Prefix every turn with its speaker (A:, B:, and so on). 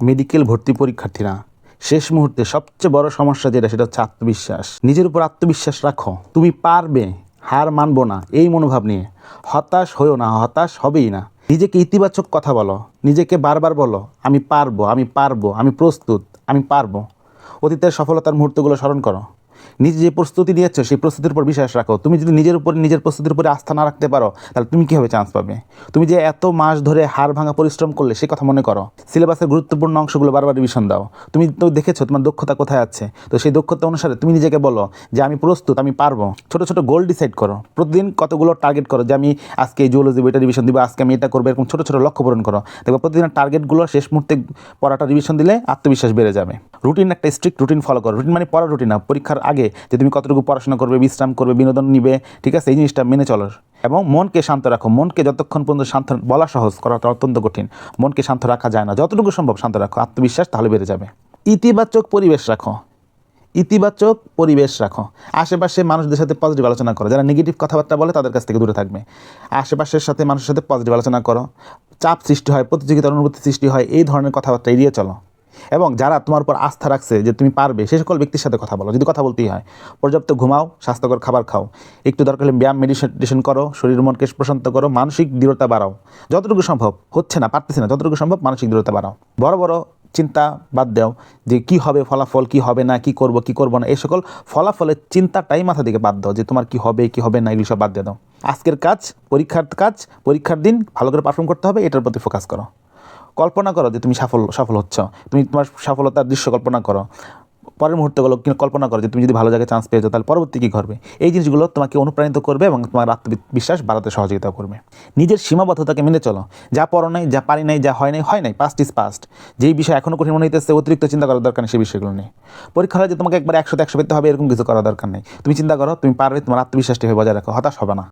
A: Medical ভর্তি পরীক্ষার্থীরা শেষ মুহূর্তে সবচেয়ে বড় সমস্যা যেটা সেটা হচ্ছে আত্মবিশ্বাস। নিজের উপর আত্মবিশ্বাস রাখো, তুমি পারবে, হার মানবো না এই মনোভাব নিয়ে হতাশ হয়েও না, হতাশ হবেই না। নিজেকে ইতিবাচক কথা বলো, নিজেকে বারবার বলো আমি পারবো, আমি পারবো, আমি প্রস্তুত, আমি পারবো। অতীতের সফলতার মুহূর্তগুলো স্মরণ করো। নিজে যে প্রস্তুতি নিয়েছো সেই প্রস্তুতির উপর বিশ্বাস রাখো। তুমি যদি নিজের প্রস্তুতির উপরে আস্থা না রাখতে পারো তাহলে তুমি কীভাবে চান্স পাবে? তুমি যে এত মাস ধরে হাড় ভাঙা পরিশ্রম করলে সে কথা মনে করো। সিলেবাসের গুরুত্বপূর্ণ অংশগুলো বারবার রিভিশন দাও। তুমি তো দেখেছো তোমার দক্ষতা কোথায় আছে, তো সেই দক্ষতা অনুসারে তুমি নিজেকে বলো যে আমি প্রস্তুত, আমি পারবো। ছোটো ছোটো গোল ডিসাইড করো, প্রতিদিন কতগুলো টার্গেট করো যে আমি আজকে এই জুওলজি বইটা রিভিশন দিব, আজকে আমি এটা করবো। এরকম ছোটো ছোটো লক্ষ্য পূরণ করো। দেখো প্রতিদিনের টার্গেটগুলো শেষ মুহূর্তে পড়াটা রিভিশন দিলে আত্মবিশ্বাস বেড়ে যাবে। রুটিন, একটা স্ট্রিক্ট রুটিন ফলো করো। রুটিন মানে পড়ার রুটিন না, পরীক্ষার আগে যে তুমি কতটুকু পড়াশোনা করবে, বিশ্রাম করবে, বিনোদন নিবে, ঠিক আছে, এই জিনিসটা মেনে চলো। এবং মনকে শান্ত রাখো। মনকে যতক্ষণ পর্যন্ত শান্ত, বলা সহজ, করাটা অত্যন্ত কঠিন। মনকে শান্ত রাখা যায় না, যতটুকু সম্ভব শান্ত রাখো। আত্মবিশ্বাস তাহলে বেড়ে যাবে। ইতিবাচক পরিবেশ রাখো, ইতিবাচক পরিবেশ রাখো। আশেপাশে মানুষদের সাথে পজিটিভ আলোচনা করো। যারা নেগেটিভ কথাবার্তা বলে তাদের কাছ থেকে দূরে থাকবে। আশেপাশের সাথে মানুষের সাথে পজিটিভ আলোচনা করো। চাপ সৃষ্টি হয়, প্রতিযোগিতার অনুভূতি সৃষ্টি হয়, এই ধরনের কথাবার্তা এড়িয়ে চলো। এবং যারা তোমার উপর আস্থা রাখছে যে তুমি পারবে, সে সকল ব্যক্তির সাথে কথা বলো, যদি কথা বলতেই হয়। পর্যাপ্ত ঘুমাও, স্বাস্থ্যকর খাবার খাও, একটু দরকার হলে ব্যায়াম, মেডিটেশন করো, শরীর মনকে প্রশান্ত করো, মানসিক দৃঢ়তা বাড়াও। যতটুকু সম্ভব, হচ্ছে না, পারতেছি না, যতটুকু সম্ভব মানসিক দৃঢ়তা বাড়াও। বড় বড় চিন্তা বাদ দাও যে কি হবে ফলাফল, কি হবে না, কি করব না, এই সকল ফলাফলের চিন্তাটাই মাথা থেকে বাদ দাও যে তোমার কি হবে কি হবে না, এগুলো সব বাদ দিয়ে দাও। আজকের কাজ, পরীক্ষার দিন ভালো করে পারফর্ম করতে হবে, এটার প্রতি ফোকাস করো। কল্পনা করো যে তুমি সফল হচ্ছ, তুমি তোমার সফলতার দৃশ্য কল্পনা করো। পরের মুহূর্তগুলো কল্পনা করো যে তুমি যদি ভালো জায়গায় চান্স পেয়ে যাও তাহলে পরবর্তী কী ঘটবে। এই জিনিসগুলো তোমাকে অনুপ্রাণিত করবে এবং তোমার আত্মবিশ্বাস বাড়াতে সহযোগিতা করবে। নিজের সীমাবদ্ধতাকে মেনে চলো। যা পড়ো নাই, যা পারি নাই, যা হয় নাই, পাস্ট ইজ পাস্ট। যেই বিষয় এখনও কঠিন মনে হইতেছে, অতিরিক্ত চিন্তা করার দরকার নেই সেই বিষয়গুলো নেই। পরীক্ষা হলে যে তোমাকে একবার 100 পেতে হবে এরকম কিছু করার দরকার নেই। তুমি চিন্তা করো তুমি পারবে, তোমার আত্মবিশ্বাসটি বজায় রাখো, হতাশ হবে না।